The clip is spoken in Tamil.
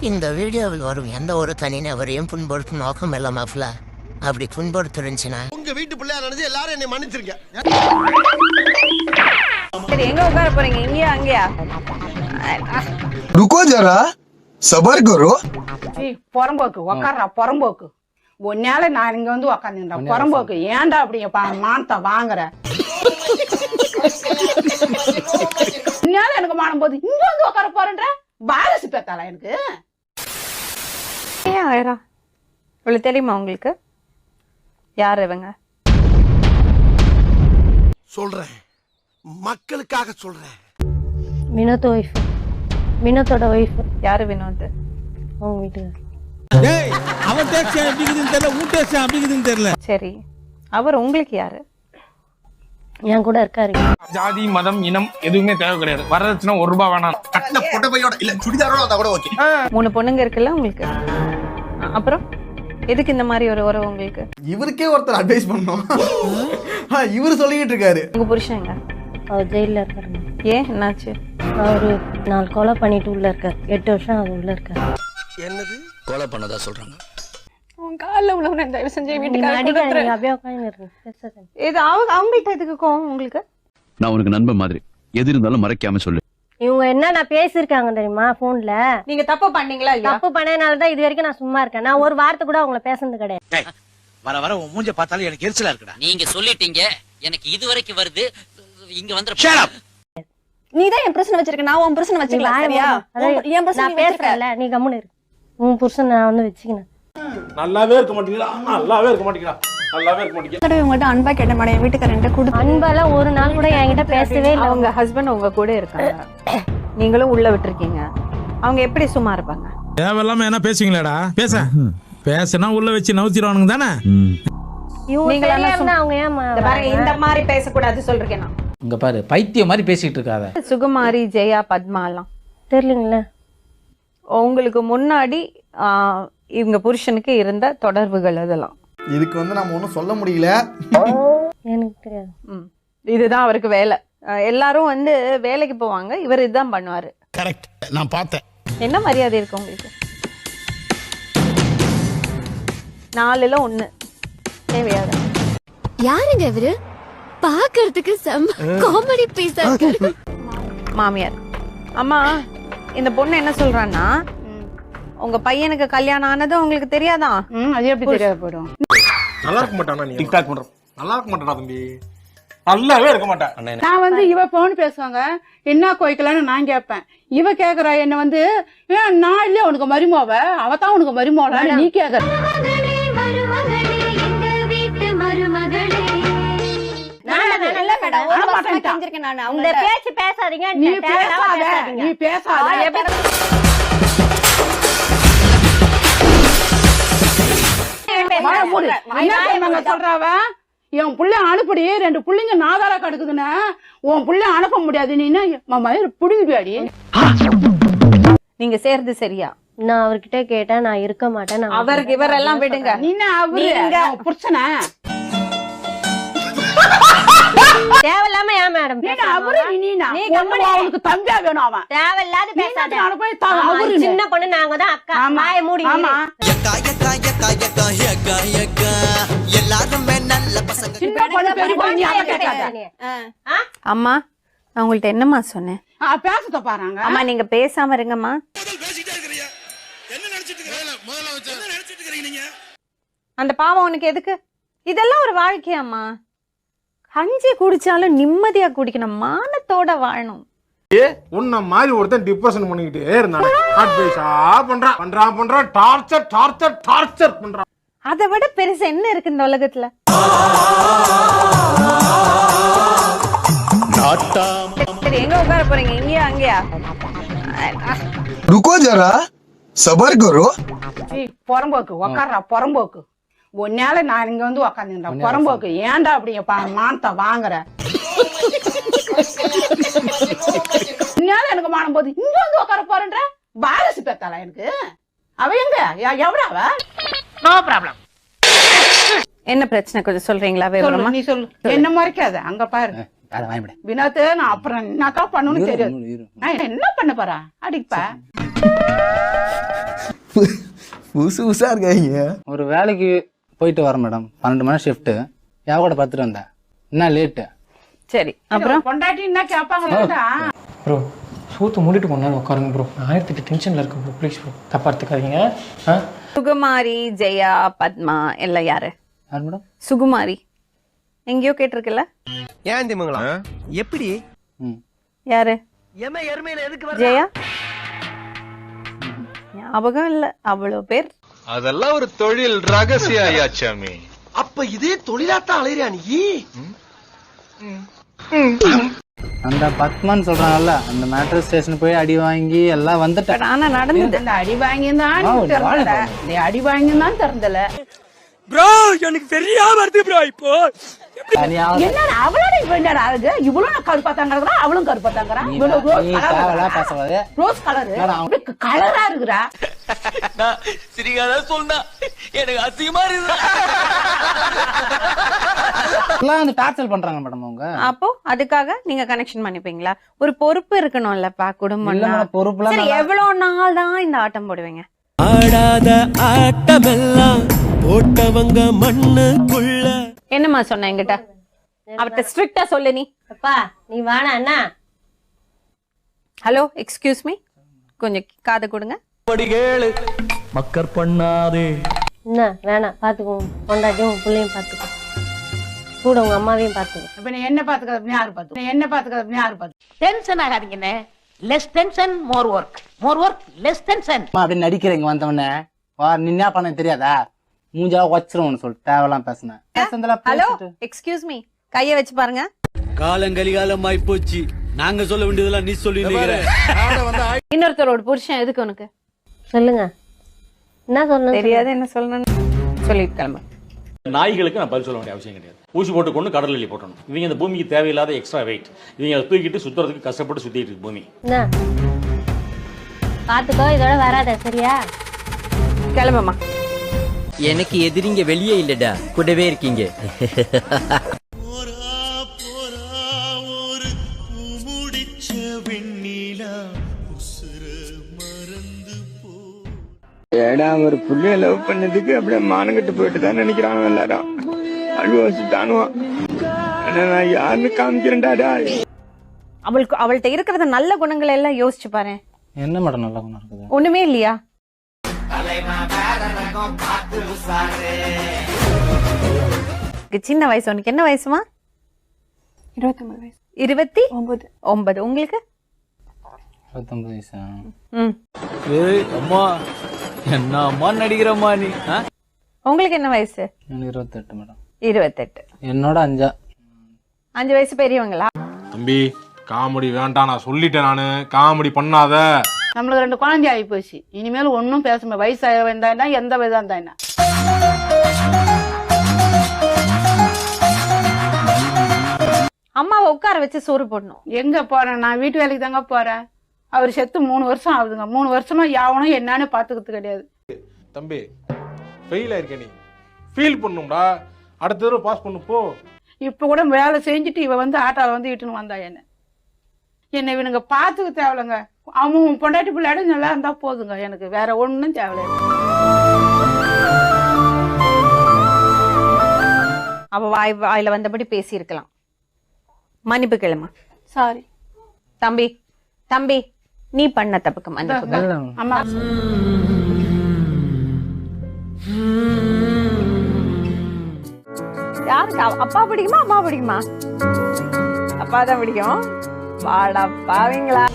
இந்த வீடியோவில் வரும் எந்த ஒரு தனிநபரையும் புண்படுத்தும் நோக்கம் இல்ல மாப்ள. அப்படி புண்படுத்துருந்துச்சுன்னா உங்க வீட்டு பிள்ளையா நினைச்சு எல்லாரும் என்னை மன்னிச்சிருங்க. சரி, எங்க உட்கார போறீங்க? இங்கயா அங்கயா? रुको जरा सबर करो. புறம்போக்கு உக்காரா, புறம்போக்கு. ஒன்னால நான் இங்க வந்து உக்காந்துட்டேன். புறம்போக்கு ஏன்டா அப்படி மானத்தை வாங்குற? உன்னால எனக்கு மானம் போது இங்க வந்து உட்கார போறேன்ற பாரசி பேத்தாளா எனக்கு? ஏன் ஆயிரா இவ்வளவு தெரியுமா உங்களுக்கு? யார் இவங்க? சொல்றேன், மக்களுக்காக சொல்றேன். வினோத் ஒய்ஃப், வினோத்தோட ஒய்ஃப். யாரு வினோத்? அவங்க வீட்டுக்கு. அவன் டேக்ஸ் அப்படிங்குதுன்னு தெரியல, உன் டேக்ஸ் அப்படிங்குதுன்னு தெரியல. சரி, அவர் உங்களுக்கு யாரு? என் கூட இருக்காரு. ஜாதி மதம் இனம் எதுவுமே தேவை கிடையாது. வரதட்சணை ₹1 வேணாம். கட்டின புடவையோட இல்ல சுடிதாரோட வந்தா கூட ஓகே. 3 பொண்ணுங்க இருக்குல்ல உங்களுக்கு? அப்புறம் எதுக்கு இந்த மாதிரி ஒரு உறவு உங்களுக்கு? இவருக்கே ஒருத்தர் அட்வைஸ் பண்ணோம். இவரு சொல்லிக்கிட்டு இருக்காரு. உங்க புருஷங்க அவர் ஜெயில இருக்காரு. ஏன் என்னாச்சு? அவரு 4 கொலை பண்ணிட்டு உள்ள இருக்காரு. 8 வருஷம் அது உள்ள இருக்காரு. என்னது கொலை பண்ணதா சொல்றாங்க. உன் கால்ல உள்ள தயவு செஞ்சு நீங்க வீட்டுக்கு அடிக்காதீங்க, அப்படியே உட்காந்து இருங்க. பேசாதீங்க. இது அவங்கள்ட்ட எதுக்கு கோவம் உங்களுக்கு? நான் உனக்கு நண்பன் மாதிரி, எது இருந்தாலும் மறைக்காம சொல்லு. இவங்க என்ன நான் பேசியிருக்காங்க தெரியுமா போன்ல? நீங்க தப்பு பண்ணீங்களா இல்லையா? தப்பு பண்ணதுனாலதான் இது வரைக்கும் நான் சும்மா இருக்கேன். நான் ஒரு வார்த்தை கூட அவங்கள பேசுனது கிடையாது. வர வர உன் மூஞ்ச பார்த்தாலும் எனக்கு எரிச்சலா இருக்குடா. நீங்க சொல்லிட்டீங்க, எனக்கு இது வரைக்கும் வருது. இங்க வந்து நீதான் என் பிரச்சனை வச்சிருக்க, நான் உன் பிரச்சனை வச்சுக்கலாம். சரியா? என் பிரச்சனை நான் பேசுறேன்ல, நீ கம்முனு இரு. உன் புருஷன் நான் வந்து வச்சுக்கினேன். நல்லாவே இருக்க மாட்டீங்களா? நல்லாவே இருக்க மாட்டீங்களா? நல்லாவே இருக்க மாட்டீங்க. தடவை உங்கள்கிட்ட அன்பா கேட்ட மாட்டேன், வீட்டுக்காரன்ட்ட கொடுத்து. அன்பாலாம் ஒரு நாள் கூட என்கிட்ட பேசவே இல்லை. அவங்க ஹஸ்பண்ட் உங்க கூட இருக்காங்க, நீங்களும் உள்ள விட்டுருக்கீங்க. அவங்க எப்படி சும்மா இருப்பாங்க? தேவையில்லாம என்ன பேசுவீங்களாடா? பேசுனா உள்ள வச்சு நவுத்திடுவானுங்க தானே. இவங்க தெரியாம அவங்க ஏன் இந்த மாதிரி பேசக்கூடாது சொல்றேன் நான். இங்க பாரு, பைத்தியம் மாதிரி பேசிட்டு இருக்காத. சுகுமாரி, ஜெயா, பத்மா எல்லாம் தெரியலீங்களா? உங்களுக்கு முன்னாடி இவங்க புருஷனுக்கு இருந்த தொடர்புகள் அதெல்லாம் இதுக்கு வந்து நம்ம ஒன்றும் சொல்ல முடியல. எனக்கு தெரியாது. இதுதான் அவருக்கு வேலை. எல்லாரும் வந்து வேலைக்கு போவாங்க, இவர் இதுதான் பண்ணுவாரு. கரெக்ட், நான் பார்த்தேன். என்ன மரியாதை இருக்கு உங்களுக்கு? 4ல் 1 தேவையாது. யாருங்க இவரு? பாக்குறதுக்கு காமெடி பீஸா இருக்கு. மாமியார். அம்மா, இந்த பொண்ணு என்ன சொல்றான்னா, உங்க பையனுக்கு கல்யாணம் ஆனது உங்களுக்கு தெரியாதா? அது எப்படி தெரியாத போயிடும்? நல்லா இருக்க மாட்டானா நீ? டிக்டாக் பண்ற நல்லா இருக்க மாட்டானா தம்பி? நல்லாவே இருக்க மாட்டேன். நான் வந்து இவ போன் பேசுவாங்க, என்ன கோய்க்கலான்னு நான் கேட்பேன். இவ கேக்குறா என்ன வந்து, நான் இல்லையா உனக்கு மருமவ, அவதான் உனக்கு மருமவளா நீ கேக்குற? இந்த பேச்சு பேசாதீங்க. நீ பேசாத, நீ பேசாத. சொல்றாவ என் புள்ள அனுப்படி, 2 புள்ளைங்க நாதாரா கிடக்குதுன்னு உன் புள்ள அனுப்ப முடியாது. நீ புடுங்கிடுவாடி. நீங்க சேர்ந்து சரியா? நான் அவர்கிட்ட கேட்டேன், நான் இருக்க மாட்டேன். அவருக்கு இவரெல்லாம் விடுங்க. நீ புருஷன தேவையில்லாம ஏன் மேடம் அவனுக்கு தம்பியா வேணும்? அவன் தேவையில்லாத பேசாத. சின்ன பொண்ணு, நாங்க தான் அக்கா. வாய மூடி. அம்மா, நான் உங்கள்ட்ட என்னம்மா சொன்னேன்? பேசத்த பாருங்க. அம்மா, நீங்க பேசாம இருங்கம்மா. அந்த பாவம் உனக்கு எதுக்கு? இதெல்லாம் ஒரு வாழ்க்கையாம்மா. கஞ்சி குடிச்சாலும் நிம்மதியா குடிக்கணும், மானத்தோட வாழணும். உன்ன மாதிரி ஒருத்தன் டிப்ரெஷன் பண்ணிக்கிட்டே இருந்தானே, அட்வைஸா பண்றான் டார்ச்சர் பண்றான். அதை விட பெருசு என்ன இருக்கு இந்த உலகத்துல? சரி, எங்க உட்கார போறீங்க? இங்கயா அங்கயா? रुको जरा सबर करो. புறம்போக்கு உக்காரா, புறம்போக்கு. ஒன்னால நான் இங்க வந்து உக்காந்துட்டேன். புறம்போக்கு ஏன்டா அப்படி மானத்தை வாங்குற? உன்னால எனக்கு மானம் போது இங்க வந்து உட்கார போறேன்ற பாரசி பேத்தாளா எனக்கு? அவ எங்க எவ்வளவு? No problem. என்ன பிரச்சனை கொஞ்சம் சொல்றீங்களா? விவரமா நீ சொல்லு. என்ன மறைக்காத. அங்க பாரு வினோத், நான் அப்புறம் என்னக்கா பண்ணணும்னு தெரியாது. நான் என்ன பண்ண போறா? அடிப்பா. புதுசு புதுசா இருக்காங்க. ஒரு வேலைக்கு போயிட்டு வரேன் மேடம், 12 மணி ஷிஃப்ட்டு. என் கூட பார்த்துட்டு வந்தேன், என்ன லேட்டு. சரி, அப்புறம் பொண்டாட்டி என்ன கேட்பாங்களா? ப்ரோ சூத்து மூடிட்டு கொண்டாந்து உட்காருங்க ப்ரோ. நான் 1008 டென்ஷன்ல இருக்கேன் ப்ரோ. ப்ளீஸ் ப்ரோ, தப்பா எடுத்துக்காதீங்க. சுகுமாரி, ஜெயா, பத்மா எல்லாம் யாரு? யார் மேடம்? சுகுமாரி எங்கேயோ கேட்டிருக்குல்ல? ஏன் திமுங்களா? எப்படி? யாரு? ஜெயா? ஞாபகம் இல்ல, அவ்வளவு பேர். அதெல்லாம் ஒரு தொழில் ரகசிய ஐயாச்சாமி. அப்ப இதே தொழிலாத்தான் அலையிறியா நீ? அந்த பத்மான்னு சொல்றாங்கல்ல, அந்த மேட்ரஸ் ஸ்டேஷன் போய் அடி வாங்கி எல்லாம் வந்துட்டேன். ஆனா நடந்தது. அந்த அடி வாங்கிதான் திறந்தல. நீ அடி வாங்கிதான் திறந்தல. ப்ரோ எனக்கு தெரியாம வருது ப்ரோ. இப்போ என்ன அவளோட இப்ப என்னடா ஆகுது? இவ்வளவு கருப்பா தாங்கறா, அவளும் கருப்பா தாங்கறா. ரோஸ் கலர் கலரா இருக்குறா. சிரிக்காத சொன்னா எனக்கு அசிங்கமா இருக்கு. எல்லாம் அந்த டார்ச்சர் பண்றாங்க மேடம் அவங்க. அப்போ அதுக்காக நீங்க கனெக்ஷன் பண்ணிப்பீங்களா? ஒரு பொறுப்பு இருக்கணும்லப்பா, குடும்பம் பொறுப்புலாம். சரி, எவ்வளவு நாள் தான் இந்த ஆட்டம் போடுவீங்க? ஆடாத ஆட்டமெல்லாம் போட்டவங்க மண்ணுக்குள்ள. என்னம்மா சொன்ன என்கிட்ட? அவர்கிட்ட ஸ்ட்ரிக்ட்டா சொல்லு நீ. அப்பா நீ வாடா அண்ணா. ஹலோ, எக்ஸ்கியூஸ் மீ, கொஞ்சம் காதை கொடுங்க. படிகேளு மக்கர் பண்ணாதே. என்ன வேணாம், பாத்துக்கோ. பொண்டாட்டியும் பிள்ளையும் பாத்துக்கோ, கூட உங்க அம்மாவையும் பாத்துக்கோ. இப்ப நீ என்ன பாத்துக்கிறது? யாரு பாத்து? என்ன பாத்துக்கிறது? யாரு பாத்து? டென்ஷன் ஆகாதீங்கண்ணே. Less tension more work, more work less tension. அப்படி நடிக்கிறீங்க வந்தவொடனே. வா, நீ என்ன பண்ண தெரியாதா? மூஞ்சா வச்சிருவோம்னு சொல்லிட்டு தேவையெல்லாம் பேசுனேன். ஹலோ, எக்ஸ்கியூஸ் மீ, கைய வச்சு பாருங்க. காலங்கலிகாலம் ஆயிப்போச்சு. நாங்க சொல்ல வேண்டியதெல்லாம் நீ சொல்லி. இன்னொருத்தரோட புருஷன் எதுக்கு உனக்கு? சொல்லுங்க, என்ன சொல்லணும்? தெரியாது, என்ன சொல்லணும்னு சொல்லிட்டு கிளம்பு. நாய்களுக்கு நான் பதில் சொல்ல வேண்டிய அவசியம் கிடையாது. ஊசி போட்டு கொண்டு கடலில் போட்டணும். இவங்க இந்த பூமிக்கு தேவையில்லாத எக்ஸ்ட்ரா வெயிட். இவங்க தூக்கிட்டு சுத்துறதுக்கு கஷ்டப்பட்டு சுத்திட்டு இருக்கு பூமி. என்ன பாத்துக்கோ, இதோட வராத சரியா? கிளம்புமா. எனக்கு எதிரிங்க வெளியே இல்லடா, கூடவே இருக்கீங்க. ஏடா ஒரு புள்ளைய லவ் பண்ணதுக்கு அப்படியே மானங்கிட்டு போயிட்டு தான் நினைக்கிறாங்க எல்லாரும். அழுவாச்சுட்டானுவான். நான் யாருன்னு காமிக்கிறேன்டாடா. அவள்கிட்ட இருக்கிறத நல்ல குணங்களை எல்லாம் யோசிச்சு பாரு. என்ன மேடம் நல்ல குணம் இருக்குது? ஒண்ணுமே இல்லையா? சின்ன வயசு. உனக்கு என்ன வயசுமா? 29 வயசு. 29. உங்களுக்கு? 29 வயசா? ஏய் அம்மா, என்ன அம்மா நடிக்கிறம்மா நீ? உங்களுக்கு என்ன வயசு? எனக்கு 28 மேடம். 28. என்னோட 5 வயசு பெரியவங்களா? தம்பி காமெடி வேண்டாம், நான் சொல்லிட்டேன். நானு காமெடி பண்ணாத. நம்மளுக்கு 2 குழந்தை ஆகி போச்சு. இனிமேல் ஒன்னும் பேச வயசாக வேண்டாம், எந்த வயதா இருந்தா என்ன. அம்மாவை உட்கார வச்சு சோறு போடணும். எங்க போறேன்? நான் வீட்டு வேலைக்கு தாங்க போறேன். அவர் செத்து 3 வருஷம் ஆகுதுங்க. 3 வருஷமா யாவனும் என்னன்னு பாத்துக்கிறது கிடையாது. தம்பி ஃபெயில் ஆயிருக்க, நீ ஃபீல் பண்ணும்டா. அடுத்த தடவை பாஸ் பண்ணு போ. இப்ப கூட வேலை செஞ்சுட்டு இவ வந்து ஆட்டால வந்து இட்டுன்னு வந்தா என்ன இவனுங்க பாத்துக்க தேவையில்லைங்க. அவன் பொண்டாட்டி பிள்ளையாட நல்லா இருந்தா போதுங்க. எனக்கு வேற ஒண்ணும் தேவையில்லை. அவ வாயில வந்தபடி பேசி இருக்கலாம். மன்னிப்பு கேளுமா. சாரி. தம்பி நீ பண்ண தப்புக்கு மன்னிப்பு கேளு. அம்மா யாருக்கு? அப்பா பிடிக்குமா அம்மா பிடிக்குமா? அப்பா தான் பிடிக்கும். வாடா பாவீங்களா.